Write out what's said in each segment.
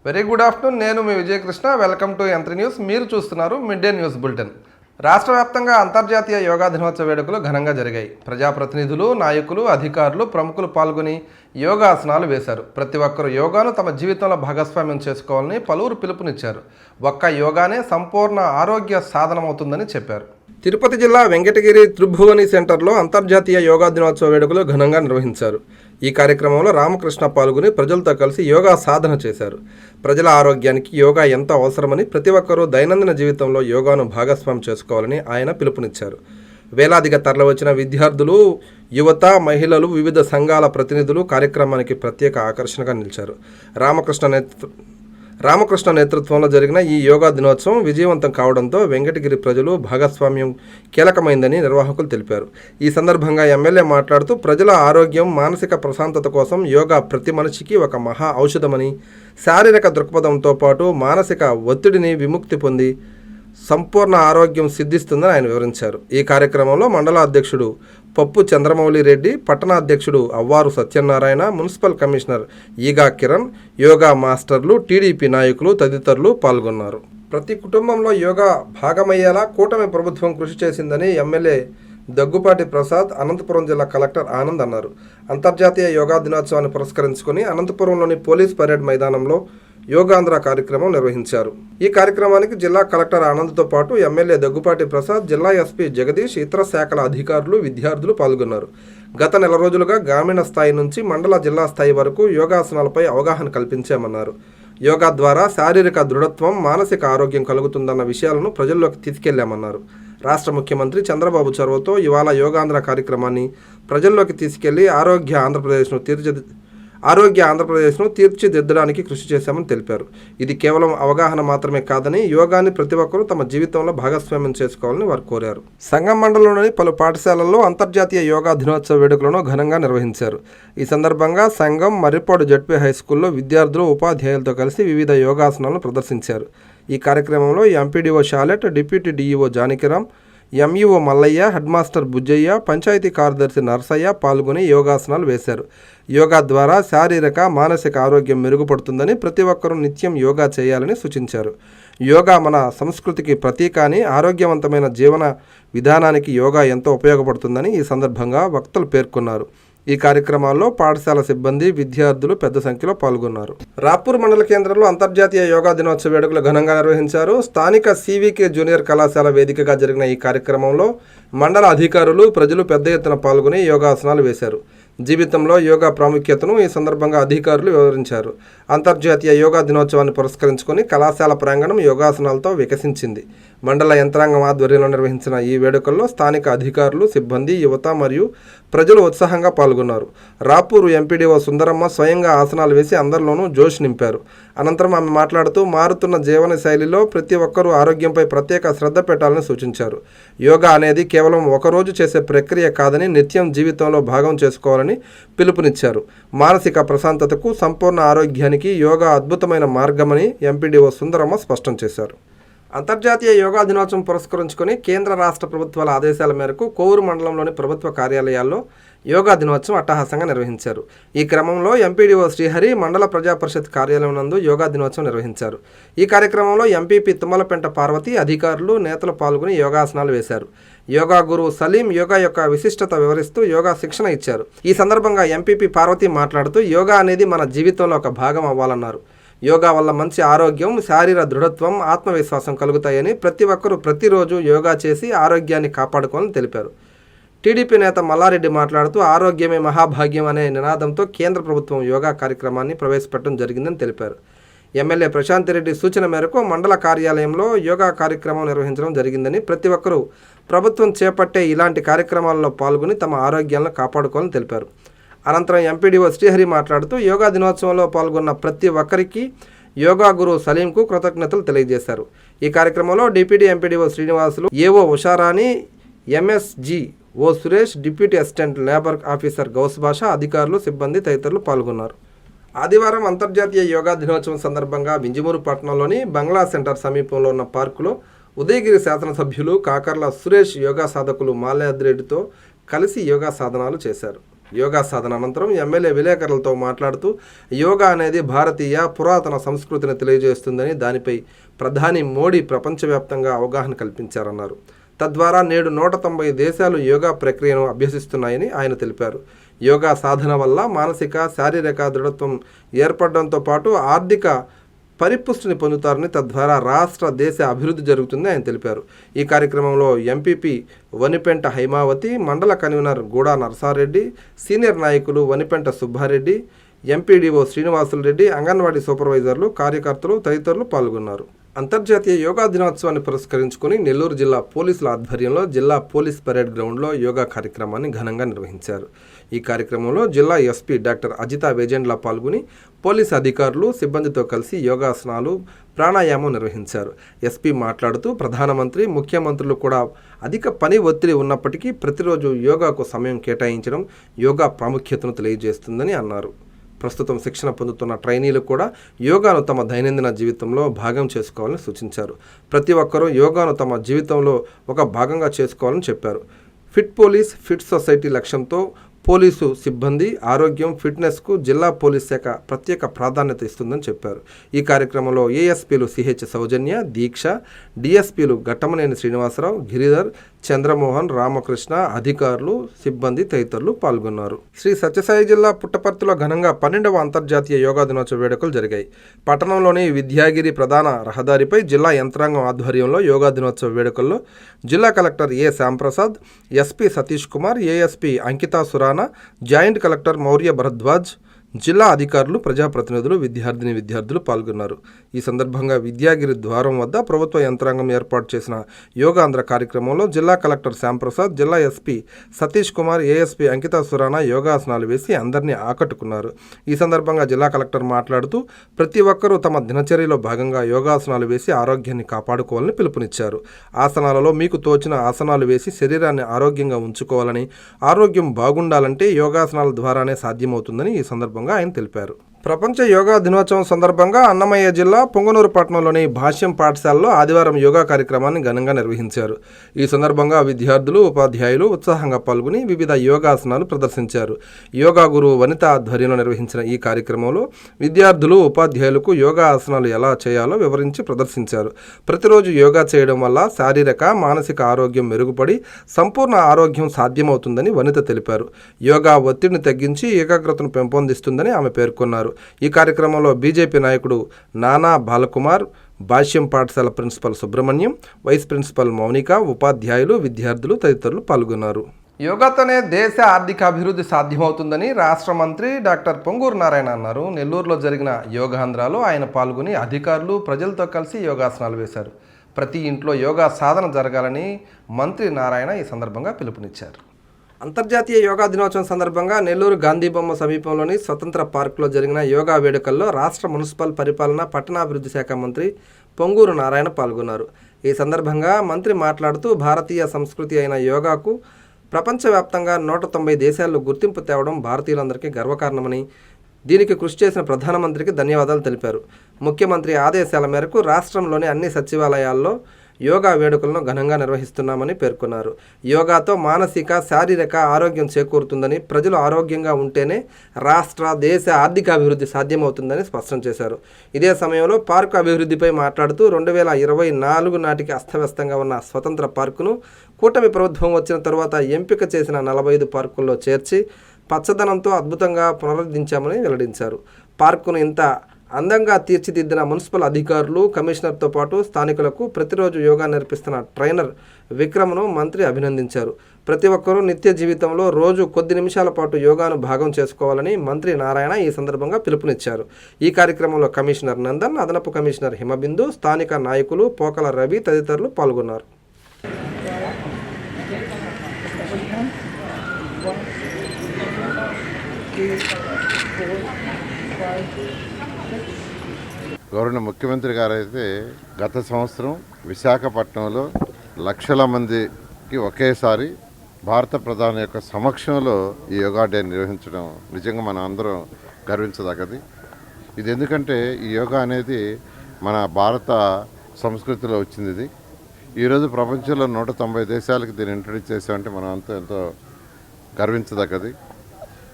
Very good afternoon. నేను మీ Vijayakrishna. Welcome to Yantri news. మీరు చూస్తున్నారు మిడ్ డే న్యూస్ బులెటిన్. రాష్ట్ర వ్యాప్తంగా అంతర్జాతీయ యోగా దినోత్సవ వేడుకలు ఘనంగా జరిగాయి. ప్రజాప్రతినిధులు, నాయకులు, అధికారులు, ప్రముఖులు పాల్గొని యోగాసనాలు వేశారు. ప్రతి ఒక్కరూ యోగాను తమ జీవితంలో భాగస్వామ్యం చేసుకోవాలని పలువురు పిలుపునిచ్చారు. ఒక్క యోగానే సంపూర్ణ ఆరోగ్య సాధనమవుతుందని చెప్పారు. తిరుపతి జిల్లా వెంకటగిరి త్రిభువని సెంటర్లో అంతర్జాతీయ యోగా దినోత్సవ వేడుకలు ఘనంగా నిర్వహించారు. ఈ కార్యక్రమంలో రామకృష్ణ పాల్గొని ప్రజలతో కలిసి యోగా సాధన చేశారు. ప్రజల ఆరోగ్యానికి యోగా ఎంత అవసరమని, ప్రతి ఒక్కరూ దైనందిన జీవితంలో యోగాను భాగస్వామ్యం చేసుకోవాలని ఆయన పిలుపునిచ్చారు. వేలాదిగా తరలివచ్చిన విద్యార్థులు, యువత, మహిళలు, వివిధ సంఘాల ప్రతినిధులు కార్యక్రమానికి ప్రత్యేక ఆకర్షణగా నిలిచారు. రామకృష్ణ నేతృత్వంలో జరిగిన ఈ యోగా దినోత్సవం విజయవంతం కావడంతో వెంకటగిరి ప్రజలు భాగస్వామ్యం కీలకమైందని నిర్వాహకులు తెలిపారు. ఈ సందర్భంగా ఎమ్మెల్యే మాట్లాడుతూ ప్రజల ఆరోగ్యం, మానసిక ప్రశాంతత కోసం యోగా ప్రతి మనిషికి ఒక మహా ఔషధమని, శారీరక దృక్పథంతో పాటు మానసిక ఒత్తిడిని విముక్తి పొంది సంపూర్ణ ఆరోగ్యం సిద్ధిస్తుందని ఆయన వివరించారు. ఈ కార్యక్రమంలో మండల అధ్యక్షుడు పప్పు చంద్రమౌళి రెడ్డి, పట్టణ అధ్యక్షుడు అవ్వారు సత్యనారాయణ, మున్సిపల్ కమిషనర్ ఈగా కిరణ్, యోగా మాస్టర్లు, టీడీపీ నాయకులు తదితరులు పాల్గొన్నారు. ప్రతి కుటుంబంలో యోగా భాగమయ్యేలా కూటమి ప్రభుత్వం కృషి చేసిందని ఎమ్మెల్యే దగ్గుపాటి ప్రసాద్, అనంతపురం జిల్లా కలెక్టర్ ఆనంద్ అన్నారు. అంతర్జాతీయ యోగా దినోత్సవాన్ని పురస్కరించుకుని అనంతపురంలోని పోలీస్ పరేడ్ మైదానంలో యోగాంధ్ర కార్యక్రమం నిర్వహించారు. ఈ కార్యక్రమానికి జిల్లా కలెక్టర్ ఆనంద్తో పాటు ఎమ్మెల్యే దగ్గుపాటి ప్రసాద్, జిల్లా ఎస్పీ జగదీష్, ఇతర శాఖల అధికారులు, విద్యార్థులు పాల్గొన్నారు. గత నెల రోజులుగా గ్రామీణ స్థాయి నుంచి మండల, జిల్లా స్థాయి వరకు యోగాసనాలపై అవగాహన కల్పించామన్నారు. యోగా ద్వారా శారీరక దృఢత్వం, మానసిక ఆరోగ్యం కలుగుతుందన్న విషయాలను ప్రజల్లోకి తీసుకెళ్లామన్నారు. రాష్ట్ర ముఖ్యమంత్రి చంద్రబాబు చొరవతో ఇవాళ యోగాంధ్ర కార్యక్రమాన్ని ప్రజల్లోకి తీసుకెళ్లి ఆరోగ్య ఆంధ్రప్రదేశ్ను తీర్చిదిద్దడానికి కృషి చేశామని తెలిపారు. ఇది కేవలం అవగాహన మాత్రమే కాదని, యోగాని ప్రతి ఒక్కరూ తమ జీవితంలో భాగస్వామ్యం చేసుకోవాలని వారు కోరారు. సంగం మండలంలోని పలు పాఠశాలల్లో అంతర్జాతీయ యోగా దినోత్సవ వేడుకలను ఘనంగా నిర్వహించారు. ఈ సందర్భంగా సంగం, మర్రిపాడు జడ్పీ హైస్కూల్లో విద్యార్థులు, ఉపాధ్యాయులతో కలిసి వివిధ యోగాసనాలను ప్రదర్శించారు. ఈ కార్యక్రమంలో MPDO Shalet, deputy DEO Janakiram, MEO Mallaiah, head master Bujjaiah, panchayat కార్యదర్శి నర్సయ్య పాల్గొని యోగాసనాలు వేశారు. యోగా ద్వారా శారీరక, మానసిక ఆరోగ్యం మెరుగుపడుతుందని, ప్రతి ఒక్కరూ నిత్యం యోగా చేయాలని సూచించారు. యోగా మన సంస్కృతికి ప్రతీక అని, ఆరోగ్యవంతమైన జీవన విధానానికి యోగా ఎంతో ఉపయోగపడుతుందని ఈ సందర్భంగా వక్తలు పేర్కొన్నారు. ఈ కార్యక్రమాల్లో పాఠశాల సిబ్బంది, విద్యార్థులు పెద్ద సంఖ్యలో పాల్గొన్నారు. రాపూర్ మండల కేంద్రంలో అంతర్జాతీయ యోగా దినోత్సవ వేడుకలు ఘనంగా నిర్వహించారు. స్థానిక సివికే జూనియర్ కళాశాల వేదికగా జరిగిన ఈ కార్యక్రమంలో మండల అధికారులు, ప్రజలు పెద్ద ఎత్తున పాల్గొని యోగాసనాలు వేశారు. జీవితంలో యోగా ప్రాముఖ్యతను ఈ సందర్భంగా అధికారులు వివరించారు. అంతర్జాతీయ యోగా దినోత్సవాన్ని పురస్కరించుకొని కళాశాల ప్రాంగణం యోగాసనాలతో వికసించింది. మండల యంత్రాంగం ఆధ్వర్యంలో నిర్వహించిన ఈ వేడుకల్లో స్థానిక అధికారులు, సిబ్బంది, యువత మరియు ప్రజలు ఉత్సాహంగా పాల్గొన్నారు. రాపూరు ఎంపీడీఓ సుందరమ్మ స్వయంగా ఆసనాలు వేసి అందరిలోనూ జోష్ నింపారు. అనంతరం ఆమె మాట్లాడుతూ మారుతున్న జీవన శైలిలో ప్రతి ఒక్కరూ ఆరోగ్యంపై ప్రత్యేక శ్రద్ధ పెట్టాలని సూచించారు. యోగా అనేది కేవలం ఒకరోజు చేసే ప్రక్రియ కాదని, నిత్యం జీవితంలో భాగం చేసుకోవాలని పిలుపునిచ్చారు. మానసిక ప్రశాంతతకు, సంపూర్ణ ఆరోగ్యానికి యోగా అద్భుతమైన మార్గమని ఎంపీడీఓ సుందరమ్మ స్పష్టం చేశారు. అంతర్జాతీయ యోగా దినోత్సవం పురస్కరించుకొని కేంద్ర రాష్ట్ర ప్రభుత్వాల ఆదేశాల మేరకు కోవూరు మండలంలోని ప్రభుత్వ కార్యాలయాల్లో యోగా దినోత్సవం అట్టహాసంగా నిర్వహించారు. ఈ క్రమంలో ఎంపీడీఓ శ్రీహరి మండల ప్రజా పరిషత్ కార్యాలయం నందు యోగా దినోత్సవం నిర్వహించారు. ఈ కార్యక్రమంలో ఎంపీపీ తుమ్మలపెంట పార్వతి, అధికారులు, నేతలు పాల్గొని యోగాసనాలు వేశారు. యోగా గురువు సలీం యోగా యొక్క విశిష్టత వివరిస్తూ యోగా శిక్షణ ఇచ్చారు. ఈ సందర్భంగా ఎంపీపీ పార్వతి మాట్లాడుతూ యోగా అనేది మన జీవితంలో ఒక భాగం అవ్వాలన్నారు. యోగా వల్ల మంచి ఆరోగ్యం, శారీర దృఢత్వం, ఆత్మవిశ్వాసం కలుగుతాయని, ప్రతి ఒక్కరూ ప్రతిరోజు యోగా చేసి ఆరోగ్యాన్ని కాపాడుకోవాలని తెలిపారు. టీడీపీ నేత మల్లారెడ్డి మాట్లాడుతూ ఆరోగ్యమే మహాభాగ్యం అనే నినాదంతో కేంద్ర ప్రభుత్వం యోగా కార్యక్రమాన్ని ప్రవేశపెట్టడం జరిగిందని తెలిపారు. ఎమ్మెల్యే ప్రశాంత్ రెడ్డి సూచన మేరకు మండల కార్యాలయంలో యోగా కార్యక్రమం నిర్వహించడం జరిగిందని, ప్రతి ఒక్కరూ ప్రభుత్వం చేపట్టే ఇలాంటి కార్యక్రమాల్లో పాల్గొని తమ ఆరోగ్యాలను కాపాడుకోవాలని తెలిపారు. అనంతరం ఎంపీడీఓ శ్రీహరి మాట్లాడుతూ యోగా దినోత్సవంలో పాల్గొన్న ప్రతి ఒక్కరికి యోగా గురువు సలీంకు కృతజ్ఞతలు తెలియజేశారు. ఈ కార్యక్రమంలో deputy MPDO Srinivasulu, AO Usharani, MSG O Suresh, deputy assistant labour officer Ghouse Basha, అధికారులు, సిబ్బంది తదితరులు పాల్గొన్నారు. ఆదివారం అంతర్జాతీయ యోగా దినోత్సవం సందర్భంగా వింజమూరు పట్టణంలోని బంగ్లా సెంటర్ సమీపంలో ఉన్న పార్కులో ఉదయగిరి శాసనసభ్యులు కాకర్ల సురేష్ యోగా సాధకులు మాల్యాద్రెడ్డితో కలిసి యోగా సాధనాలు చేశారు. యోగా సాధన అనంతరం ఎమ్మెల్యే విలేకరులతో మాట్లాడుతూ యోగా అనేది భారతీయ పురాతన సంస్కృతిని తెలియజేస్తుందని, దానిపై ప్రధాని మోడీ ప్రపంచవ్యాప్తంగా అవగాహన కల్పించారన్నారు. తద్వారా నేడు 190 దేశాలు యోగా ప్రక్రియను అభ్యసిస్తున్నాయని ఆయన తెలిపారు. యోగా సాధన వల్ల మానసిక, శారీరక దృఢత్వం ఏర్పడడంతో పాటు ఆర్థిక పరిపుష్టిని పొందుతారని, తద్వారా రాష్ట్ర, దేశ అభివృద్ధి జరుగుతుందని ఆయన తెలిపారు. ఈ కార్యక్రమంలో ఎంపీపీ వనిపెంట హైమావతి, మండల కన్వీనర్ గూడా నరసారెడ్డి, సీనియర్ నాయకులు వనిపెంట సుబ్బారెడ్డి, ఎంపీడీఓ శ్రీనివాసులు రెడ్డి, అంగన్వాడీ సూపర్వైజర్లు, కార్యకర్తలు తదితరులు పాల్గొన్నారు. అంతర్జాతీయ యోగా దినోత్సవాన్ని పురస్కరించుకుని నెల్లూరు జిల్లా పోలీసుల ఆధ్వర్యంలో జిల్లా పోలీస్ పరేడ్ గ్రౌండ్లో యోగా కార్యక్రమాన్ని ఘనంగా నిర్వహించారు. ఈ కార్యక్రమంలో జిల్లా ఎస్పీ డాక్టర్ అజితా వేజెండ్ల పాల్గొని పోలీసు అధికారులు, సిబ్బందితో కలిసి యోగాసనాలు, ప్రాణాయామం నిర్వహించారు. ఎస్పీ మాట్లాడుతూ ప్రధానమంత్రి, ముఖ్యమంత్రులు కూడా అధిక పని ఒత్తిడి ఉన్నప్పటికీ ప్రతిరోజు యోగాకు సమయం కేటాయించడం యోగా ప్రాముఖ్యతను తెలియజేస్తుందని అన్నారు. ప్రస్తుతం శిక్షణ పొందుతున్న ట్రైనీలు కూడా యోగాను తమ దైనందిన జీవితంలో భాగం చేసుకోవాలని సూచించారు. ప్రతి ఒక్కరూ యోగాను తమ జీవితంలో ఒక భాగంగా చేసుకోవాలని చెప్పారు. ఫిట్ పోలీస్, ఫిట్ సొసైటీ లక్ష్యంతో పోలీసు సిబ్బంది ఆరోగ్యం, ఫిట్నెస్కు జిల్లా పోలీస్ శాఖ ప్రత్యేక ప్రాధాన్యత ఇస్తుందని చెప్పారు. ఈ కార్యక్రమంలో ఏఎస్పీలు సిహెచ్ సౌజన్య, దీక్ష, డిఎస్పీలు ఘట్టమనేని శ్రీనివాసరావు, గిరిధర్, చంద్రమోహన్, రామకృష్ణ, అధికారులు, సిబ్బంది తదితరులు పాల్గొన్నారు. శ్రీ సత్యసాయి జిల్లా పుట్టపర్తిలో ఘనంగా 12వ అంతర్జాతీయ యోగా దినోత్సవ వేడుకలు జరిగాయి. పట్టణంలోని విద్యాగిరి ప్రధాన రహదారిపై జిల్లా యంత్రాంగం ఆధ్వర్యంలో యోగా దినోత్సవ వేడుకల్లో జిల్లా collector A Shyamprasad, SP Satish Kumar, ASP Ankita Surana, joint collector Maurya Bharadwaj, జిల్లా అధికారులు, ప్రజాప్రతినిధులు, విద్యార్థులు పాల్గొన్నారు. ఈ సందర్భంగా విద్యాగిరి ద్వారం వద్ద ప్రభుత్వ యంత్రాంగం ఏర్పాటు చేసిన యోగాంధ్ర కార్యక్రమంలో జిల్లా కలెక్టర్ శ్యాంప్రసాద్, జిల్లా ఎస్పీ సతీష్ కుమార్, ఏఎస్పీ అంకితా సురానా యోగాసనాలు వేసి అందరినీ ఆకట్టుకున్నారు. ఈ సందర్భంగా జిల్లా కలెక్టర్ మాట్లాడుతూ ప్రతి ఒక్కరూ తమ దినచర్యలో భాగంగా యోగాసనాలు వేసి ఆరోగ్యాన్ని కాపాడుకోవాలని పిలుపునిచ్చారు. ఆసనాలలో మీకు తోచిన ఆసనాలు వేసి శరీరాన్ని ఆరోగ్యంగా ఉంచుకోవాలని, ఆరోగ్యం బాగుండాలంటే యోగాసనాల ద్వారానే సాధ్యమవుతుందని ఈ సందర్భంగా ఆయన తెలిపారు. ప్రపంచ యోగా దినోత్సవం సందర్భంగా అన్నమయ్య జిల్లా పొంగనూరు పట్టణంలోని భాష్యం పాఠశాలలో ఆదివారం యోగా కార్యక్రమాన్ని ఘనంగా నిర్వహించారు. ఈ సందర్భంగా విద్యార్థులు, ఉపాధ్యాయులు ఉత్సాహంగా పాల్గొని వివిధ యోగాసనాలు ప్రదర్శించారు. యోగా గురువు వనిత ఆధ్వర్యంలో నిర్వహించిన ఈ కార్యక్రమంలో విద్యార్థులు, ఉపాధ్యాయులకు యోగా ఆసనాలు ఎలా చేయాలో వివరించి ప్రదర్శించారు. ప్రతిరోజు యోగా చేయడం వల్ల శారీరక, మానసిక ఆరోగ్యం మెరుగుపడి సంపూర్ణ ఆరోగ్యం సాధ్యమవుతుందని వనిత తెలిపారు. యోగా ఒత్తిడిని తగ్గించి ఏకాగ్రతను పెంపొందిస్తుందని ఆమె పేర్కొన్నారు. ఈ కార్యక్రమంలో బీజేపీ నాయకుడు నానా బాలకుమార్, భాష్యం పాఠశాల principal Subrahmanyam, vice principal Mounika, ఉపాధ్యాయులు, విద్యార్థులు తదితరులు పాల్గొన్నారు. యోగాతోనే దేశ ఆర్థిక అభివృద్ధి సాధ్యమవుతుందని రాష్ట్ర మంత్రి డాక్టర్ పొంగూరు నారాయణ అన్నారు. నెల్లూరులో జరిగిన యోగాంధ్రాలో ఆయన పాల్గొని అధికారులు, ప్రజలతో కలిసి యోగాసనాలు వేశారు. ప్రతి ఇంట్లో యోగా సాధన జరగాలని మంత్రి నారాయణ ఈ సందర్భంగా పిలుపునిచ్చారు. అంతర్జాతీయ యోగా దినోత్సవం సందర్భంగా నెల్లూరు గాంధీబొమ్మ సమీపంలోని స్వతంత్ర పార్కులో జరిగిన యోగా వేడుకల్లో రాష్ట్ర మున్సిపల్ పరిపాలన, పట్టణాభివృద్ధి శాఖ మంత్రి పొంగూరు నారాయణ పాల్గొన్నారు. ఈ సందర్భంగా మంత్రి మాట్లాడుతూ భారతీయ సంస్కృతి అయిన యోగాకు ప్రపంచవ్యాప్తంగా 190 దేశాల్లో గుర్తింపు తేవడం భారతీయులందరికీ గర్వకారణమని, దీనికి కృషి చేసిన ప్రధానమంత్రికి ధన్యవాదాలు తెలిపారు. ముఖ్యమంత్రి ఆదేశాల మేరకు రాష్ట్రంలోని అన్ని సచివాలయాల్లో యోగా వేడుకలను ఘనంగా నిర్వహిస్తున్నామని పేర్కొన్నారు. యోగాతో మానసిక, శారీరక ఆరోగ్యం చేకూరుతుందని, ప్రజలు ఆరోగ్యంగా ఉంటేనే రాష్ట్ర, దేశ ఆర్థిక అభివృద్ధి సాధ్యమవుతుందని స్పష్టం చేశారు. ఇదే సమయంలో పార్కు అభివృద్ధిపై మాట్లాడుతూ 2024 నాటికి అస్తవ్యస్తంగా ఉన్న స్వతంత్ర పార్కును కూటమి ప్రభుత్వం వచ్చిన తరువాత ఎంపిక చేసిన 45 పార్కుల్లో చేర్చి పచ్చదనంతో అద్భుతంగా పునరుద్ధరించామని వెల్లడించారు. పార్కును ఇంత అందంగా తీర్చిదిద్దిన మున్సిపల్ అధికారులు, కమిషనర్తో పాటు స్థానికులకు ప్రతిరోజు యోగా నేర్పిస్తున్న ట్రైనర్ విక్రమ్ను మంత్రి అభినందించారు. ప్రతి ఒక్కరూ నిత్య జీవితంలో రోజు కొద్ది నిమిషాల పాటు యోగాను భాగం చేసుకోవాలని మంత్రి నారాయణ ఈ సందర్భంగా పిలుపునిచ్చారు. ఈ కార్యక్రమంలో కమిషనర్ నందన్, అదనపు కమిషనర్ హిమబిందు, స్థానిక నాయకులు పోకల రవి తదితరులు పాల్గొన్నారు. గౌరవ ముఖ్యమంత్రి గారు అయితే గత సంవత్సరం విశాఖపట్నంలో లక్షల మందికి ఒకేసారి భారత ప్రధాని యొక్క సమక్షంలో ఈ యోగా డే నిర్వహించడం నిజంగా మనం అందరం గర్వించదగ్గది. ఇది ఎందుకంటే ఈ యోగా అనేది మన భారత సంస్కృతిలో వచ్చింది. ఇది ఈరోజు ప్రపంచంలో 190 దేశాలకు దీన్ని ఇంట్రడ్యూస్ చేసామంటే మనం అంతా ఎంతో గర్వించదగ్గది.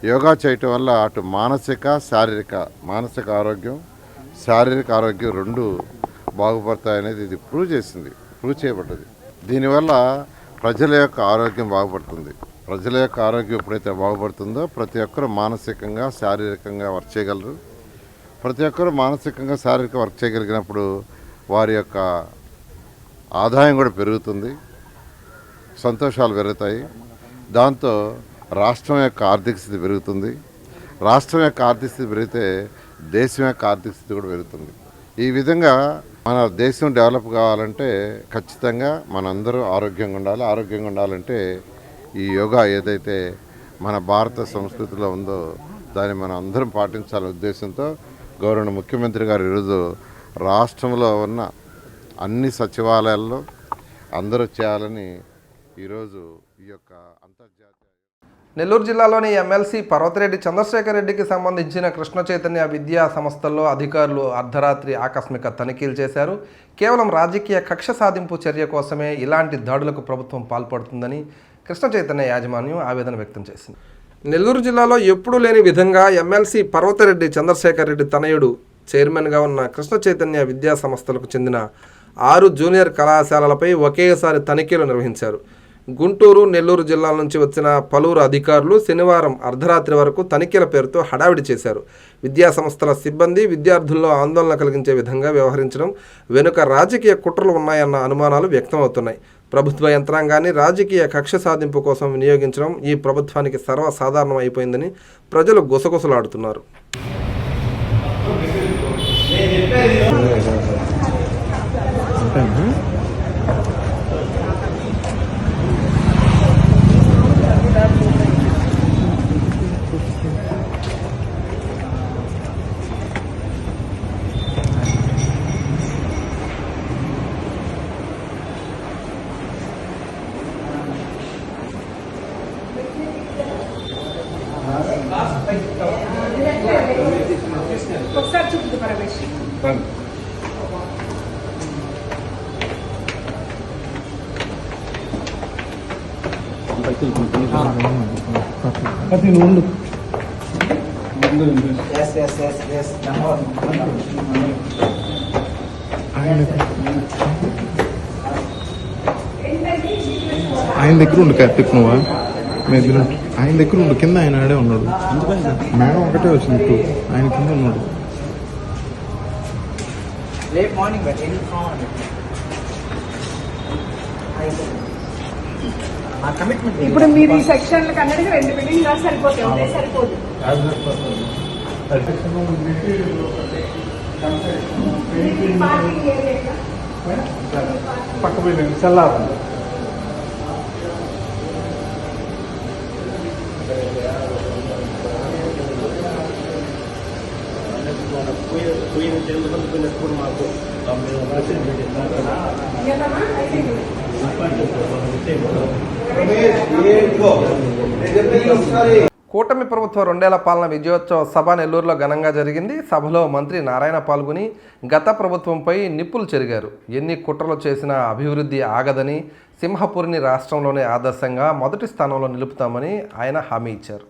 యోగా చేయటం వల్ల అటు మానసిక ఆరోగ్యం, శారీరక ఆరోగ్యం రెండు బాగుపడతాయనేది ఇది ప్రూవ్ చేయబడ్డది. దీనివల్ల ప్రజల యొక్క ఆరోగ్యం బాగుపడుతుంది. ప్రజల యొక్క ఆరోగ్యం ఎప్పుడైతే బాగుపడుతుందో ప్రతి ఒక్కరు మానసికంగా శారీరకంగా వర్క్ చేయగలరు. ప్రతి ఒక్కరు మానసికంగా శారీరక వర్క్ చేయగలిగినప్పుడు వారి యొక్క ఆదాయం కూడా పెరుగుతుంది, సంతోషాలు పెరుగుతాయి. దాంతో రాష్ట్రం యొక్క ఆర్థిక స్థితి పెరుగుతుంది. రాష్ట్రం యొక్క ఆర్థిక స్థితి పెరిగితే దేశం యొక్క ఆర్థిక స్థితి కూడా పెరుగుతుంది. ఈ విధంగా మన దేశం డెవలప్ కావాలంటే ఖచ్చితంగా మనందరూ ఆరోగ్యంగా ఉండాలి. ఆరోగ్యంగా ఉండాలంటే ఈ యోగా ఏదైతే మన భారత సంస్కృతిలో ఉందో దాన్ని మనం అందరం పాటించాలనే ఉద్దేశంతో గౌరవ ముఖ్యమంత్రి గారు ఈరోజు రాష్ట్రంలో ఉన్న అన్ని సచివాలయాల్లో అందరూ చేయాలని ఈరోజు ఈ యొక్క అంతర్జాతీయ నెల్లూరు జిల్లాలోని ఎమ్మెల్సీ పర్వతిరెడ్డి చంద్రశేఖర్ రెడ్డికి సంబంధించిన కృష్ణ చైతన్య విద్యా సంస్థల్లో అధికారులు అర్ధరాత్రి ఆకస్మిక తనిఖీలు చేశారు. కేవలం రాజకీయ కక్ష సాధింపు చర్య కోసమే ఇలాంటి దాడులకు ప్రభుత్వం పాల్పడుతుందని కృష్ణ చైతన్య యాజమాన్యం ఆవేదన వ్యక్తం చేసింది. నెల్లూరు జిల్లాలో ఎప్పుడూ లేని విధంగా ఎమ్మెల్సీ పర్వతిరెడ్డి చంద్రశేఖర్ రెడ్డి తనయుడు చైర్మన్గా ఉన్న కృష్ణ చైతన్య విద్యా సంస్థలకు చెందిన 6 జూనియర్ కళాశాలలపై ఒకేసారి తనిఖీలు నిర్వహించారు. గుంటూరు, నెల్లూరు జిల్లాల నుంచి వచ్చిన పలువురు అధికారులు శనివారం అర్ధరాత్రి వరకు తనిఖీల పేరుతో హడావిడి చేశారు. విద్యా సంస్థల సిబ్బంది విద్యార్థుల్లో ఆందోళన కలిగించే విధంగా వ్యవహరించడం వెనుక రాజకీయ కుట్రలు ఉన్నాయన్న అనుమానాలు వ్యక్తమవుతున్నాయి. ప్రభుత్వ యంత్రాంగాన్ని రాజకీయ కక్ష సాధింపు కోసం వినియోగించడం ఈ ప్రభుత్వానికి సర్వసాధారణం అయిపోయిందని ప్రజలు గుసగుసలాడుతున్నారు. ఒకసారి చూపుతూ పరమేష్ ఆయన దగ్గర ఉండు కార్తిక్ నువ్వా ఆయన దగ్గర ఉండు కింద ఆయన ఆడే ఉన్నాడు మేడం ఒకటే వచ్చింది ఆయన కింద ఉన్నాడు ఇప్పుడు మీరు ఈ సెక్షన్ కన్నడకి 2 బిల్డింగ్ గా సరిపోతుంది సరిపోదు పక్క బిల్డింగ్ చల్లారు కూటమి ప్రభుత్వ 2 ఏళ్ల పాలన విజయోత్సవ సభ నెల్లూరులో ఘనంగా జరిగింది. సభలో మంత్రి నారాయణ పాల్గొని గత ప్రభుత్వంపై నిప్పులు చెరిగారు. ఎన్ని కుట్రలు చేసినా అభివృద్ధి ఆగదని, సింహపురిని రాష్ట్రంలోనే ఆదర్శంగా మొదటి స్థానంలో నిలుపుతామని ఆయన హామీ ఇచ్చారు.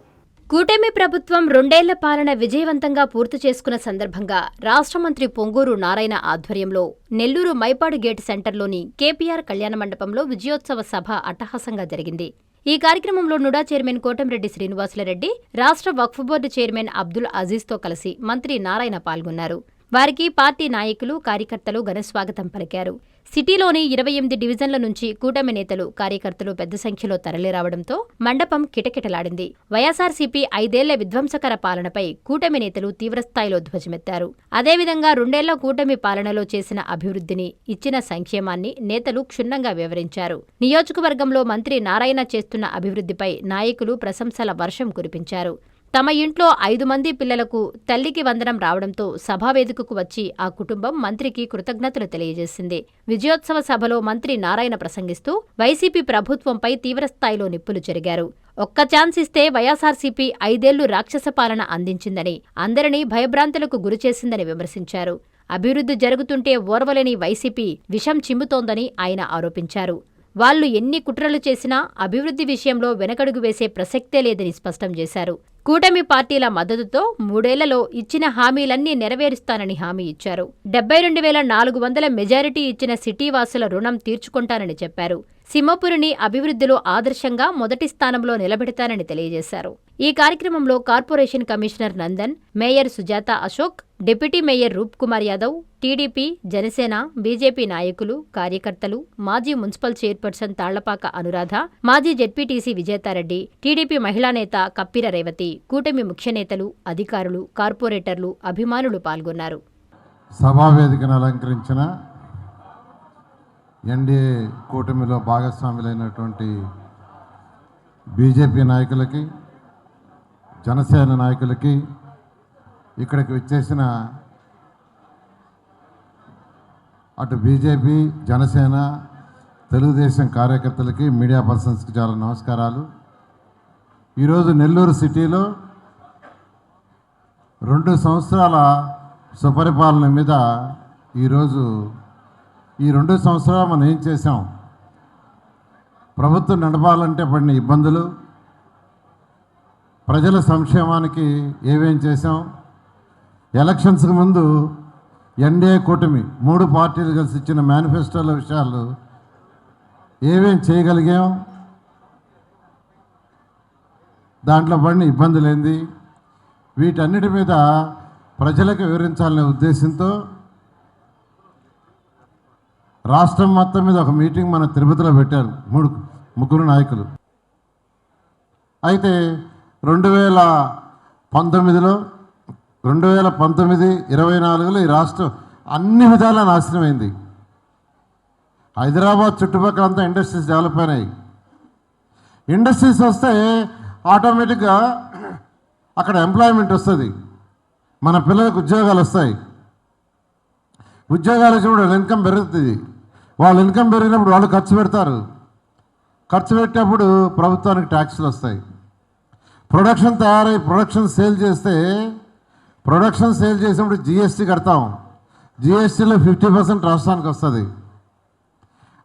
కూటమి ప్రభుత్వం 2 ఏళ్ల పాలన విజయవంతంగా పూర్తి చేసుకున్న సందర్భంగా రాష్ట్ర మంత్రి పొంగూరు నారాయణ ఆధ్వర్యంలో నెల్లూరు మైపాడు గేట్ సెంటర్లోని కేపీఆర్ కళ్యాణ మండపంలో విజయోత్సవ సభ అట్టహాసంగా జరిగింది. ఈ కార్యక్రమంలో నుడా చైర్మన్ కోటంరెడ్డి శ్రీనివాసులరెడ్డి, రాష్ట్ర వక్ఫ్ బోర్డు చైర్మన్ అబ్దుల్ అజీజ్తో కలిసి మంత్రి నారాయణ పాల్గొన్నారు. వారికి పార్టీ నాయకులు, కార్యకర్తలు ఘనస్వాగతం పలికారు. సిటీలోని 28 డివిజన్ల నుంచి కూటమి నేతలు, కార్యకర్తలు పెద్ద సంఖ్యలో తరలిరావడంతో మండపం కిటకిటలాడింది. వైఎస్ఆర్సీపీ 5 ఏళ్ల విధ్వంసకర పాలనపై కూటమి నేతలు తీవ్రస్థాయిలో ధ్వజమెత్తారు. అదేవిధంగా 2 ఏళ్ల కూటమి పాలనలో చేసిన అభివృద్ధిని, ఇచ్చిన సంక్షేమాన్ని నేతలు క్షుణ్ణంగా వివరించారు. నియోజకవర్గంలో మంత్రి నారాయణ చేస్తున్న అభివృద్ధిపై నాయకులు ప్రశంసల వర్షం కురిపించారు. తమ ఇంట్లో 5 మంది పిల్లలకు తల్లికి వందనం రావడంతో సభావేదికకు వచ్చి ఆ కుటుంబం మంత్రికి కృతజ్ఞతలు తెలియజేసింది. విజయోత్సవ సభలో మంత్రి నారాయణ ప్రసంగిస్తూ వైసీపీ ప్రభుత్వంపై తీవ్రస్థాయిలో నిప్పులు చెరిగారు. ఒక్క ఛాన్స్ ఇస్తే వైఎస్ఆర్సీపీ 5 ఏళ్లు రాక్షస పాలన అందించిందని, అందరినీ భయభ్రాంతులకు గురిచేసిందని విమర్శించారు. అభివృద్ధి జరుగుతుంటే ఓర్వలేని వైసీపీ విషం చిమ్ముతోందని ఆయన ఆరోపించారు. వాళ్లు ఎన్ని కుట్రలు చేసినా అభివృద్ధి విషయంలో వెనకడుగు వేసే ప్రసక్తే లేదని స్పష్టం చేశారు. కూటమి పార్టీల మద్దతుతో 3 ఏళ్లలో ఇచ్చిన హామీలన్నీ నెరవేరుస్తానని హామీ ఇచ్చారు. 72,400 మెజారిటీ ఇచ్చిన సిటీ వాసుల రుణం తీర్చుకుంటానని చెప్పారు. సింహపురిని అభివృద్ధిలో ఆదర్శంగా మొదటి స్థానంలో నిలబెడతానని తెలియజేశారు. ఈ కార్యక్రమంలో corporation commissioner Nandan, mayor Sujatha Ashok, deputy mayor Roop Kumar Yadav, TDP, Janasena, BJP నాయకులు, కార్యకర్తలు, మాజీ మున్సిపల్ చైర్పర్సన్ తాళ్లపాక అనురాధ, మాజీ జెడ్పీటీసీ విజేతారెడ్డి, టీడీపీ మహిళా నేత కప్పిర రేవతి, కూటమి ముఖ్య నేతలు, అధికారులు, కార్పొరేటర్లు, అభిమానులు పాల్గొన్నారు. సభావేదికను అలంకరించిన ఎన్డీఏ కూటమిలో భాగస్వాములైనటువంటి బీజేపీ నాయకులకి, జనసేన నాయకులకి, ఇక్కడికి వచ్చేసిన అటు బీజేపీ, జనసేన, తెలుగుదేశం కార్యకర్తలకి, మీడియా పర్సన్స్కి చాలా నమస్కారాలు. ఈరోజు నెల్లూరు సిటీలో 2 సంవత్సరాల సుపరిపాలన మీద ఈరోజు ఈ 2 సంవత్సరాలు మనం ఏం చేసాం, ప్రభుత్వం నడపాలంటే పడిన ఇబ్బందులు, ప్రజల సంక్షేమానికి ఏమేం చేసాం, ఎలక్షన్స్కి ముందు ఎన్డీఏ కూటమి 3 పార్టీలు కలిసి ఇచ్చిన మేనిఫెస్టోల విషయాలు ఏమేం చేయగలిగాం, దాంట్లో పడిన ఇబ్బందులు ఏంది, వీటన్నిటి మీద ప్రజలకు వివరించాలనే ఉద్దేశంతో రాష్ట్రం మొత్తం మీద ఒక మీటింగ్ మన తిరుపతిలో పెట్టారు 3 నాయకులు. అయితే 2019, 24లో ఈ రాష్ట్రం అన్ని విధాలా నాశనమైంది. హైదరాబాద్ చుట్టుపక్కలంతా ఇండస్ట్రీస్ డెవలప్ అయినాయి. ఇండస్ట్రీస్ వస్తే ఆటోమేటిక్గా అక్కడ ఎంప్లాయ్మెంట్ వస్తుంది, మన పిల్లలకు ఉద్యోగాలు వస్తాయి. ఉద్యోగాలు వచ్చినప్పుడు వాళ్ళ ఇన్కమ్ పెరుగుతుంది. వాళ్ళ ఇన్కమ్ పెరిగినప్పుడు వాళ్ళు ఖర్చు పెడతారు. ఖర్చు పెట్టినప్పుడు ప్రభుత్వానికి ట్యాక్స్లు వస్తాయి. ప్రొడక్షన్ తయారై ప్రొడక్షన్ సేల్ చేసినప్పుడు జిఎస్టీ కడతాం. జిఎస్టీలో 50% రాష్ట్రానికి వస్తుంది.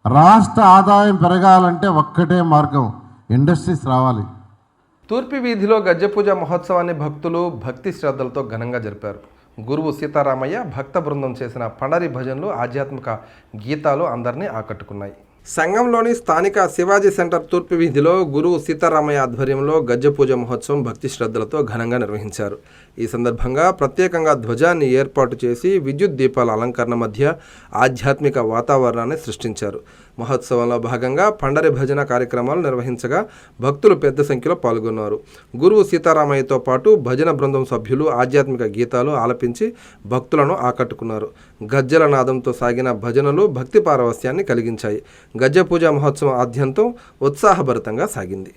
రాష్ట్ర ఆదాయం పెరగాలంటే ఒక్కటే మార్గం, ఇండస్ట్రీస్ రావాలి. తూర్పు వీధిలో గజ్జెపూజ మహోత్సవాన్ని భక్తులు భక్తి శ్రద్ధలతో ఘనంగా జరిపారు. గురువు సీతారామయ్య భక్త బృందం చేసిన పండరి భజనలు, ఆధ్యాత్మిక గీతాలు అందరినీ ఆకట్టుకున్నాయి. సంఘంలోని స్థానిక శివాజీ సెంటర్ తూర్పు వీధిలో గురువు సీతారామయ్య ఆధ్వర్యంలో గజ్జెపూజ మహోత్సవం భక్తి శ్రద్ధలతో ఘనంగా నిర్వహించారు. ఈ సందర్భంగా ప్రత్యేకంగా ధ్వజాన్ని ఏర్పాటు చేసి విద్యుత్ దీపాల అలంకరణ మధ్య ఆధ్యాత్మిక వాతావరణాన్ని సృష్టించారు. మహోత్సవంలో భాగంగా పండరి భజన కార్యక్రమాలు నిర్వహించగా భక్తులు పెద్ద సంఖ్యలో పాల్గొన్నారు. గురువు సీతారామయ్యతో పాటు భజన బృందం సభ్యులు ఆధ్యాత్మిక గీతాలు ఆలపించి భక్తులను ఆకట్టుకున్నారు. గజ్జల నాదంతో సాగిన భజనలు భక్తి పారవస్యాన్ని కలిగించాయి. గజ్జెపూజ మహోత్సవం ఆద్యంతం ఉత్సాహభరితంగా సాగింది.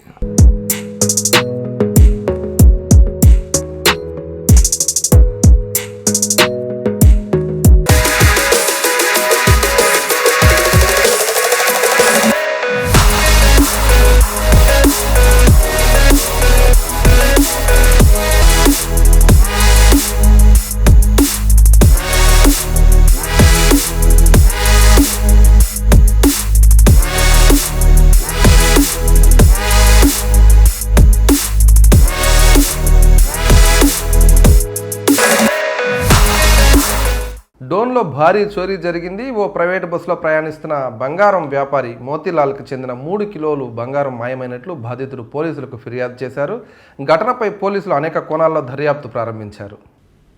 డోన్లో భారీ చోరీ జరిగింది. ఓ ప్రైవేటు బస్సులో ప్రయాణిస్తున్న బంగారం వ్యాపారి మోతీలాల్కి చెందిన 3 కిలోలు బంగారం మాయమైనట్లు బాధితుడు పోలీసులకు ఫిర్యాదు చేశారు. ఘటనపై పోలీసులు అనేక కోణాల్లో దర్యాప్తు ప్రారంభించారు.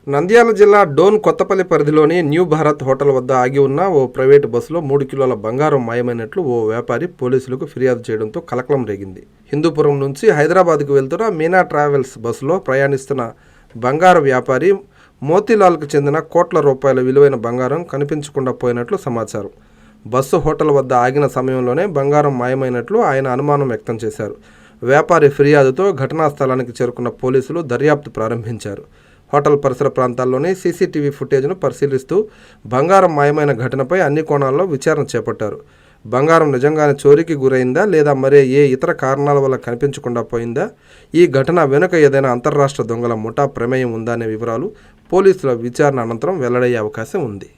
నంద్యాల జిల్లా డోన్ కొత్తపల్లి పరిధిలోని న్యూ భారత్ హోటల్ వద్ద ఆగి ఉన్న ఓ ప్రైవేటు బస్సులో 3 కిలోల బంగారం మాయమైనట్లు ఓ వ్యాపారి పోలీసులకు ఫిర్యాదు చేయడంతో కలకలం రేగింది. హిందూపురం నుంచి హైదరాబాద్కు వెళ్తున్న మీనా ట్రావెల్స్ బస్సులో ప్రయాణిస్తున్న బంగారు వ్యాపారి మోతీలాల్కు చెందిన కోట్ల రూపాయల విలువైన బంగారం కనిపించకుండా పోయినట్లు సమాచారం. బస్సు హోటల్ వద్ద ఆగిన సమయంలోనే బంగారం మాయమైనట్లు ఆయన అనుమానం వ్యక్తం చేశారు. వ్యాపారి ఫిర్యాదుతో ఘటనా స్థలానికి చేరుకున్న పోలీసులు దర్యాప్తు ప్రారంభించారు. హోటల్ పరిసర ప్రాంతాల్లోని సీసీటీవీ ఫుటేజ్ను పరిశీలిస్తూ బంగారం మాయమైన ఘటనపై అన్ని కోణాల్లో విచారణ చేపట్టారు. బంగారం నిజంగానే చోరీకి గురైందా లేదా మరే ఏ ఇతర కారణాల వల్ల కనిపించకుండా పోయిందా, ఈ ఘటన వెనుక ఏదైనా అంతర్రాష్ట్ర దొంగల ముఠా ప్రమేయం ఉందా అనే వివరాలు పోలీసుల విచారణ అనంతరం వెల్లడయ్యే అవకాశం ఉంది.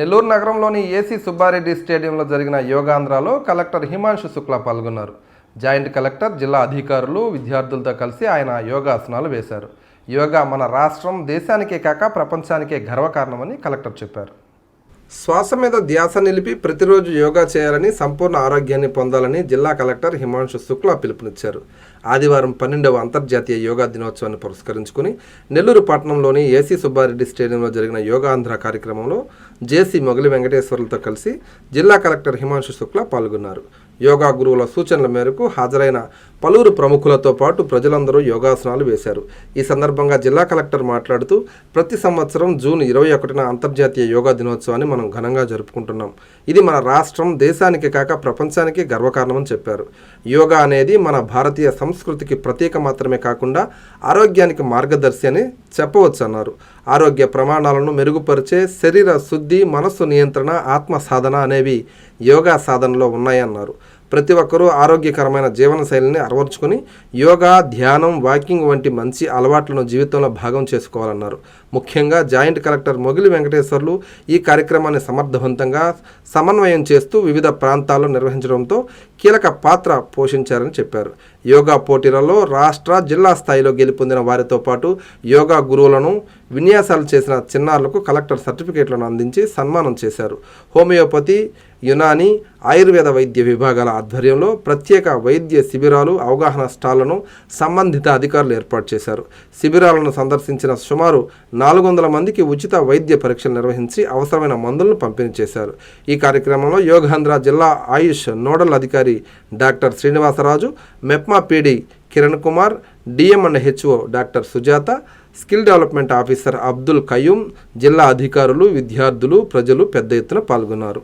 నెల్లూరు నగరంలోని ఏసీ సుబ్బారెడ్డి స్టేడియంలో జరిగిన యోగాంధ్రాలో కలెక్టర్ హిమాంశు శుక్లా పాల్గొన్నారు. జాయింట్ కలెక్టర్, జిల్లా అధికారులు, విద్యార్థులతో కలిసి ఆయన యోగాసనాలు వేశారు. యోగా మన రాష్ట్రం, దేశానికే కాక ప్రపంచానికే గర్వకారణమని కలెక్టర్ చెప్పారు. శ్వాస మీద ధ్యాస నిలిపి ప్రతిరోజు యోగా చేయాలని, సంపూర్ణ ఆరోగ్యాన్ని పొందాలని జిల్లా కలెక్టర్ హిమాంశు శుక్లా పిలుపునిచ్చారు. ఆదివారం 12వ అంతర్జాతీయ యోగా దినోత్సవాన్ని పురస్కరించుకుని నెల్లూరు పట్టణంలోని ఏసీ సుబ్బారెడ్డి స్టేడియంలో జరిగిన యోగాంధ్ర కార్యక్రమంలో జేసీ మొగలి వెంకటేశ్వర్లతో కలిసి జిల్లా కలెక్టర్ హిమాంశు శుక్లా పాల్గొన్నారు. యోగా గురువుల సూచనల మేరకు హాజరైన పలువురు ప్రముఖులతో పాటు ప్రజలందరూ యోగాసనాలు వేశారు. ఈ సందర్భంగా జిల్లా కలెక్టర్ మాట్లాడుతూ, ప్రతి సంవత్సరం జూన్ 21న అంతర్జాతీయ యోగా దినోత్సవాన్ని మనం ఘనంగా జరుపుకుంటున్నాం. ఇది మన రాష్ట్రం, దేశానికి కాక ప్రపంచానికి గర్వకారణమని చెప్పారు. యోగా అనేది మన భారతీయ సంస్కృతికి ప్రతీక మాత్రమే కాకుండా ఆరోగ్యానికి మార్గదర్శి అని చెప్పవచ్చు అన్నారు. ఆరోగ్య ప్రమాణాలను మెరుగుపరిచే శరీర శుద్ధి, మనస్సు నియంత్రణ, ఆత్మ సాధన అనేవి యోగా సాధనలో ఉన్నాయన్నారు. ప్రతి ఒక్కరూ ఆరోగ్యకరమైన జీవనశైలిని అలవర్చుకొని యోగా, ధ్యానం, వాకింగ్ వంటి మంచి అలవాట్లను జీవితంలో భాగం చేసుకోవాలన్నారు. ముఖ్యంగా జాయింట్ కలెక్టర్ మొగిలి వెంకటేశ్వర్లు ఈ కార్యక్రమాన్ని సమర్థవంతంగా సమన్వయం చేస్తూ వివిధ ప్రాంతాల్లో నిర్వహించడంతో కీలక పాత్ర పోషించారని చెప్పారు. యోగా పోటీలలో రాష్ట్ర, జిల్లా స్థాయిలో గెలుపొందిన వారితో పాటు యోగా గురువులను, విన్యాసాలు చేసిన చిన్నారులకు కలెక్టర్ సర్టిఫికేట్లను అందించి సన్మానం చేశారు. హోమియోపతి, యునాని, ఆయుర్వేద వైద్య విభాగాల ఆధ్వర్యంలో ప్రత్యేక వైద్య శిబిరాలు, అవగాహన స్టాళ్లను సంబంధిత అధికారులు ఏర్పాటు చేశారు. శిబిరాలను సందర్శించిన సుమారు 400 మందికి ఉచిత వైద్య పరీక్షలు నిర్వహించి అవసరమైన మందులను పంపిణీ చేశారు. ఈ కార్యక్రమంలో యోగాంధ్ర జిల్లా ఆయుష్ నోడల్ అధికారి doctor Srinivasaraju, MEPMA PD Kiran Kumar, DM and HO doctor Sujatha, skill development officer Abdul Qayyum, జిల్లా అధికారులు, విద్యార్థులు, ప్రజలు పెద్ద ఎత్తున పాల్గొన్నారు.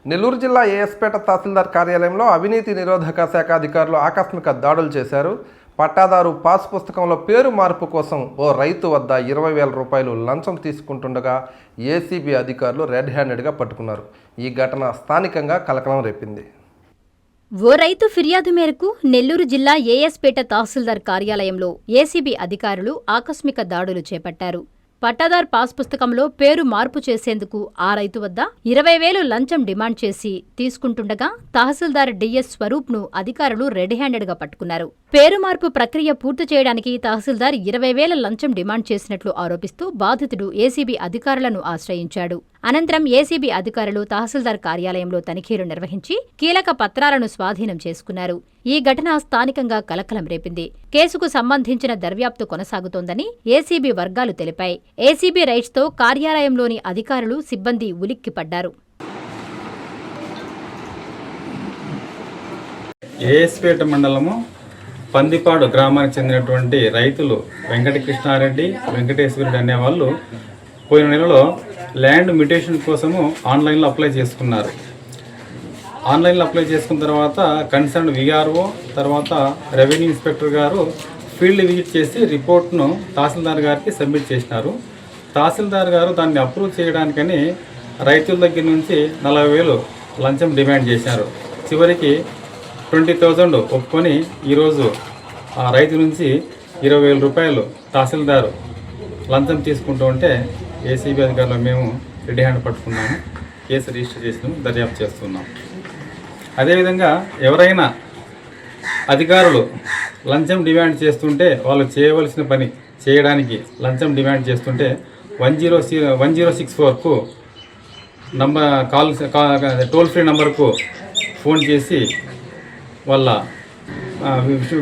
నెల్లూరు జిల్లా ఏఎస్పేట తహసీల్దార్ కార్యాలయంలో అవినీతి నిరోధక శాఖ అధికారులు ఆకస్మిక దాడులు చేశారు. పట్టాదారు పాస్ పుస్తకంలో పేరు మార్పు కోసం ఓ రైతు వద్ద 20,000 రూపాయలు లంచం తీసుకుంటుండగా ఏసీబీ అధికారులు రెడ్ హ్యాండెడ్గా పట్టుకున్నారు. ఈ ఘటన స్థానికంగా కలకలం రేపింది. ఓ రైతు ఫిర్యాదు మేరకు నెల్లూరు జిల్లా ఏఎస్పేట తహసీల్దార్ కార్యాలయంలో ఏసీబీ అధికారులు ఆకస్మిక దాడులు చేపట్టారు. పట్టాదార్ పాస్ పుస్తకంలో పేరు మార్పు చేసేందుకు ఆ రైతు వద్ద 20,000 లంచం డిమాండ్ చేసి తీసుకుంటుండగా తహసీల్దార్ డిఎస్ స్వరూప్ను అధికారులు రెడ్ హ్యాండెడ్గా పట్టుకున్నారు. పేరు మార్పు ప్రక్రియ పూర్తి చేయడానికి తహసీల్దార్ 20,000 లంచం డిమాండ్ చేసినట్లు ఆరోపిస్తూ బాధితుడు ఏసీబీ అధికారులను ఆశ్రయించాడు. అనంతరం ఏసీబీ అధికారులు తహసీల్దార్ కార్యాలయంలో తనిఖీలు నిర్వహించి కీలక పత్రాలను స్వాధీనం చేసుకున్నారు. ఈ ఘటన స్థానికంగా కలకలం రేపింది. కేసుకు సంబంధించిన దర్యాప్తు కొనసాగుతోందని ఏసీబీ వర్గాలు తెలిపాయి. ఏసీబీ రైట్స్తో కార్యాలయంలోని అధికారులు, సిబ్బంది ఉలిక్కిపడ్డారు. ఏఎస్పేట మండలము పందిపాడు గ్రామానికి చెందినటువంటి రైతులు వెంకటకృష్ణారెడ్డి, వెంకటేశ్వరుడు అనేవాళ్ళు పోయిన నెలలో ల్యాండ్ మ్యూటేషన్ కోసము ఆన్లైన్లో అప్లై చేసుకున్నారు. ఆన్లైన్లో అప్లై చేసుకున్న తర్వాత కన్సర్న్ విఆర్ఓ, తర్వాత రెవెన్యూ ఇన్స్పెక్టర్ గారు ఫీల్డ్ విజిట్ చేసి రిపోర్ట్ను తహసీల్దార్ గారికి సబ్మిట్ చేసినారు. తహసీల్దార్ గారు దాన్ని అప్రూవ్ చేయడానికని రైతుల దగ్గర నుంచి 40,000 లంచం డిమాండ్ చేశారు. చివరికి 20,000 ఒప్పుకొని ఈరోజు ఆ రైతు నుంచి 20,000 రూపాయలు తహసీల్దారు లంచం తీసుకుంటూ ఉంటే ఏసీబీ అధికారులు మేము రెడ్ హ్యాండ్ పట్టుకున్నాము. కేసు రిజిస్టర్ చేసినాము, దర్యాప్తు చేస్తున్నాం. అదేవిధంగా ఎవరైనా అధికారులు లంచం డిమాండ్ చేస్తుంటే, వాళ్ళు చేయవలసిన పని చేయడానికి లంచం డిమాండ్ చేస్తుంటే 1064కు టోల్ ఫ్రీ నంబర్కు ఫోన్ చేసి వాళ్ళ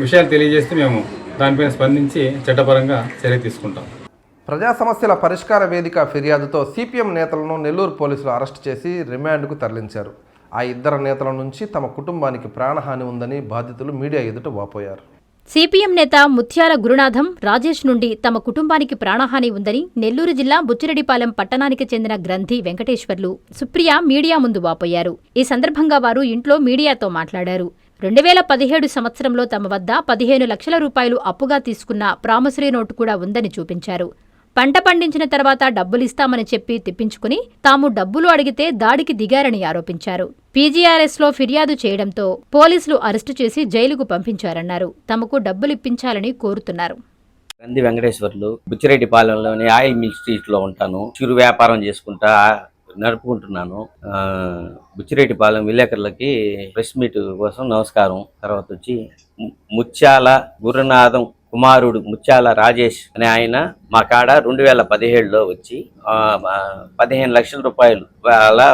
విషయాలు తెలియజేస్తే మేము దానిపైన స్పందించి చట్టపరంగా చర్య తీసుకుంటాం. ప్రజా సమస్యల పరిష్కార వేదిక ఫిర్యాదుతో సిపిఎం నేతలను నెల్లూరు పోలీసులు అరెస్టు చేసి రిమాండ్కు తరలించారు. ఆ ఇద్దరు నేతల నుంచి తమ కుటుంబానికి ప్రాణహాని ఉందని బాధితులు మీడియా ఎదుట వాపోయారు. సిపిఎం నేత ముత్యాల గురునాథం, రాజేష్ నుండి తమ కుటుంబానికి ప్రాణహాని ఉందని నెల్లూరు జిల్లా బుచ్చిరెడ్డిపాలెం పట్టణానికి చెందిన గ్రంథి వెంకటేశ్వర్లు, సుప్రియ మీడియా ముందు వాపోయారు. ఈ సందర్భంగా వారు ఇంట్లో మీడియాతో మాట్లాడారు. 2017 సంవత్సరంలో తమ వద్ద 15 లక్షల రూపాయలు అప్పుగా తీసుకున్న ప్రామిసరీ నోటు కూడా ఉందని చూపించారు. పంట పండించిన తర్వాత డబ్బులిస్తామని చెప్పి తిప్పించుకుని తాము డబ్బులు అడిగితే దాడికి దిగారని ఆరోపించారు. పీజీఆర్ఎస్లో ఫిర్యాదు చేయడంతో పోలీసులు అరెస్టు చేసి జైలుకు పంపించారన్నారు. తమకు డబ్బులిప్పించాలని కోరుతున్నారు. గంది వెంకటేశ్వర్లు బుచ్చిరెడ్డిపాలెంలోని ఆయిల్ మిల్ స్ట్రీట్లో ఉంటాను. చిరు వ్యాపారం చేసుకుంటా నడుపుకుంటున్నాను. బుచ్చిరెడ్డిపాలెం విలేకరులకి ప్రెస్ మీట్ కోసం నమస్కారం. తర్వాత వచ్చి ముత్యాల గురునాథం కుమారుడు ముత్యాల రాజేష్ అనే ఆయన మా కాడ 2017లో వచ్చి 15 లక్షల రూపాయలు అలా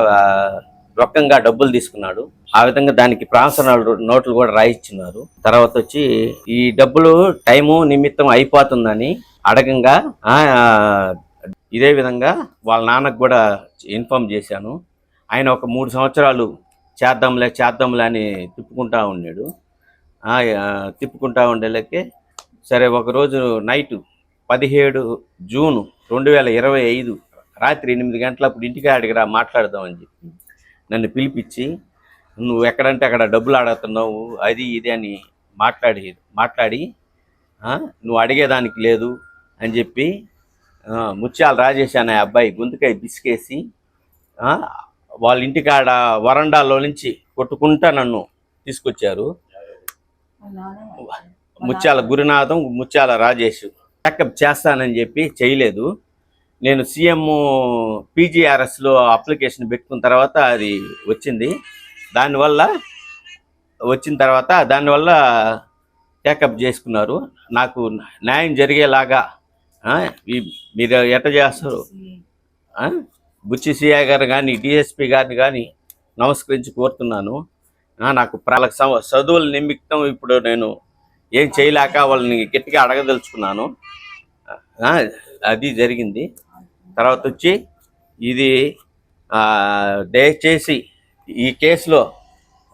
రొక్కంగా డబ్బులు తీసుకున్నాడు. ఆ విధంగా దానికి ప్రాంసనల్ నోట్లు కూడా రాయిస్తున్నారు. తర్వాత వచ్చి ఈ డబ్బులు టైము నిమిత్తం అయిపోతుందని అడగంగా ఇదే విధంగా వాళ్ళ నాన్నకు కూడా ఇన్ఫార్మ్ చేశాను. ఆయన ఒక 3 సంవత్సరాలు చేద్దాంలే అని తిప్పుకుంటా ఉన్నాడు. తిప్పుకుంటా ఉండేలకే సరే ఒకరోజు నైటు 17 జూన్ 2025 రాత్రి 8 గంటలప్పుడు ఇంటికి అడిగిరా మాట్లాడదామని చెప్పి నన్ను పిలిపించి, నువ్వు ఎక్కడంటే అక్కడ డబ్బులు అడుగుతున్నావు అది ఇది అని మాట్లాడి నువ్వు అడిగేదానికి లేదు అని చెప్పి ముత్యాల రాజేష్ అనే అబ్బాయి గొంతుకాయ బిసికేసి వాళ్ళ ఇంటికాడ వరండాలో నుంచి కొట్టుకుంటా నన్ను తీసుకొచ్చారు. ముత్యాల గురునాథం ముత్యాల రాజేష్ బ్యాకప్ చేస్తానని చెప్పి చేయలేదు. నేను సీఎం పీజీఆర్ఎస్లో అప్లికేషన్ పెట్టుకున్న తర్వాత అది వచ్చిన తర్వాత టేకప్ చేసుకున్నారు. నాకు న్యాయం జరిగేలాగా మీరు ఎట్ట చేస్తారు? బుచ్చి సిఐ గారు కానీ డిఎస్పీ గారిని కానీ నమస్కరించి కోరుతున్నాను. నాకు చదువుల నిమిత్తం ఇప్పుడు నేను ఏం చేయలేక వాళ్ళని గట్టిగా అడగదలుచుకున్నాను. అది జరిగింది. తర్వాత వచ్చి ఇది దయచేసి ఈ కేసులో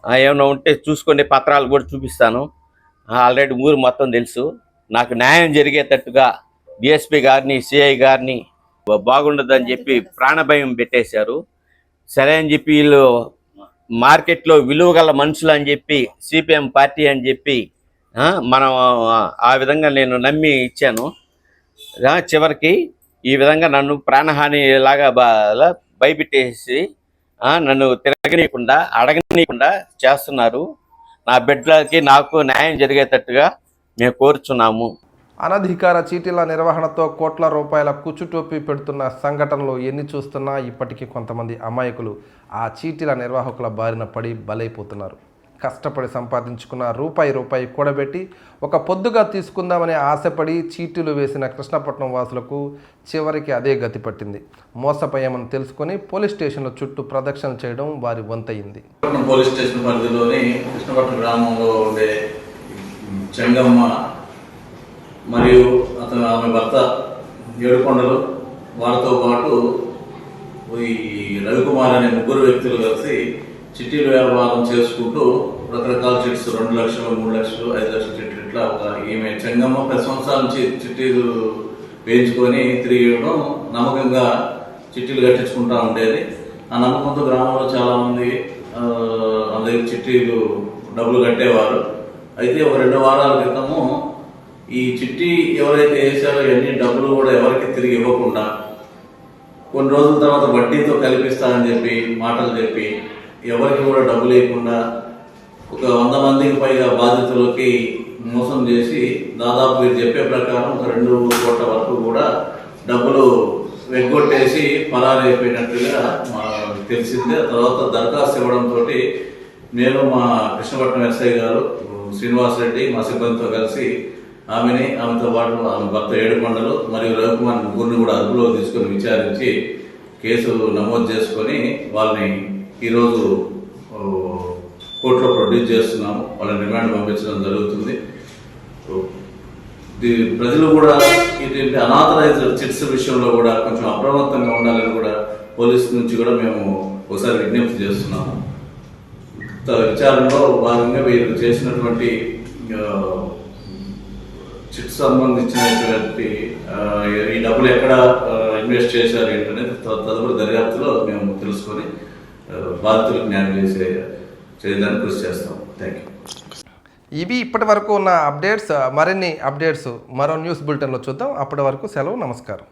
ఏమైనా ఉంటే చూసుకునే పత్రాలు కూడా చూపిస్తాను. ఆల్రెడీ ఊరు మొత్తం తెలుసు. నాకు న్యాయం జరిగేటట్టుగా డిఎస్పీ గారిని సిఐ గారిని బాగుండదని చెప్పి ప్రాణభయం పెట్టేశారు. సరే అని చెప్పి వీళ్ళు మార్కెట్లో విలువ గల మనుషులు అని చెప్పి సిపిఎం పార్టీ అని చెప్పి మనం ఆ విధంగా నేను నమ్మి ఇచ్చాను. చివరికి ఈ విధంగా నన్ను ప్రాణహాని లాగా భయపెట్టేసి నన్ను తిరగనీయకుండా అడగనీయకుండా చేస్తున్నారు. నా బిడ్డలకి నాకు న్యాయం జరిగేటట్టుగా మేము కోరుచున్నాము. అనధికార చీటీల నిర్వహణతో కోట్ల రూపాయల కుచ్చుటోపి పెడుతున్న సంఘటనలు ఎన్ని చూస్తున్నా ఇప్పటికీ కొంతమంది అమాయకులు ఆ చీటీల నిర్వాహకుల బారిన పడి బలైపోతున్నారు. కష్టపడి సంపాదించుకున్న రూపాయి కూడబెట్టి ఒక పొద్దుగా తీసుకుందామని ఆశపడి చీటీలు వేసిన కృష్ణపట్నం వాసులకు చివరికి అదే గతి పట్టింది. మోసపోయామని తెలుసుకొని పోలీస్ స్టేషన్ల చుట్టూ ప్రదక్షిణ చేయడం వారి వంతయింది. పోలీస్ స్టేషన్ పరిధిలోని కృష్ణపట్నం గ్రామంలో ఉండే చెంగమ్మ మరియు ఆమె భర్త ఏడుకొండలు వారితో పాటు ఈ రవికుమార్ అనే 3 వ్యక్తులు కలిసి చిట్టీలు వ్యాపారం చేసుకుంటూ రకరకాల చిట్స్ 2 లక్షలు 3 లక్షలు 5 లక్షల చిట్టీలు ఇట్లా ఈమె చెంగమ్మ 10 సంవత్సరాల నుంచి చిట్టీలు వేయించుకొని తిరిగడం నమ్మకంగా చిట్టీలు కట్టించుకుంటూ ఉండేది. ఆ నమ్మకంతో గ్రామంలో చాలామంది అందరికి చిట్టీలు డబ్బులు కట్టేవారు. అయితే ఒక 2 వారాల క్రితము ఈ చిట్టి ఎవరైతే వేసారో ఇవన్నీ డబ్బులు కూడా ఎవరికి తిరిగి ఇవ్వకుండా కొన్ని రోజుల తర్వాత వడ్డీతో కల్పిస్తారని చెప్పి మాటలు చెప్పి ఎవరికి కూడా డబ్బులు ఇవ్వకుండా ఒక 100 మందికి పైగా బాధితులకి మోసం చేసి దాదాపు మీరు చెప్పే ప్రకారం ఒక 2 కోట్ల వరకు కూడా డబ్బులు వెగ్గొట్టేసి పరారైపోయినట్లుగా తెలిసింది. ఆ తర్వాత దరఖాస్తు ఇవ్వడంతో నేను మా కృష్ణపట్నం ఎస్ఐ గారు శ్రీనివాస్ రెడ్డి మా సిబ్బందితో కలిసి ఆమెతో పాటు ఆమె భర్త ఏడుకొండలు మరియు రవికుమార్ 3 కూడా అదుపులో తీసుకుని విచారించి కేసు నమోదు చేసుకొని వాళ్ళని ఈరోజు కోర్టులో ప్రొడ్యూస్ చేస్తున్నాము. వాళ్ళని రిమాండ్ పంపించడం జరుగుతుంది. ప్రజలు కూడా ఇటువంటి అనాథరైజ్డ్ చిట్స్ విషయంలో కూడా కొంచెం అప్రమత్తంగా ఉండాలని కూడా పోలీసు నుంచి కూడా మేము ఒకసారి విజ్ఞప్తి చేస్తున్నాము. విచారణలో భాగంగా వీళ్ళు చేసినటువంటి చిట్స్ సంబంధించినటువంటి ఈ డబ్బులు ఎక్కడ ఇన్వెస్ట్ చేశారు ఏంటనేది తదుపరి దర్యాప్తులో మేము తెలుసుకొని బాధితులకు న్యాయం చేయడానికి కృషి చేస్తాం. Thank you. ఇవి ఇప్పటి వరకు ఉన్న అప్డేట్స్. మరిన్ని అప్డేట్స్ మరో న్యూస్ బులెటిన్లో చూద్దాం. అప్పటి వరకు సెలవు. నమస్కారం.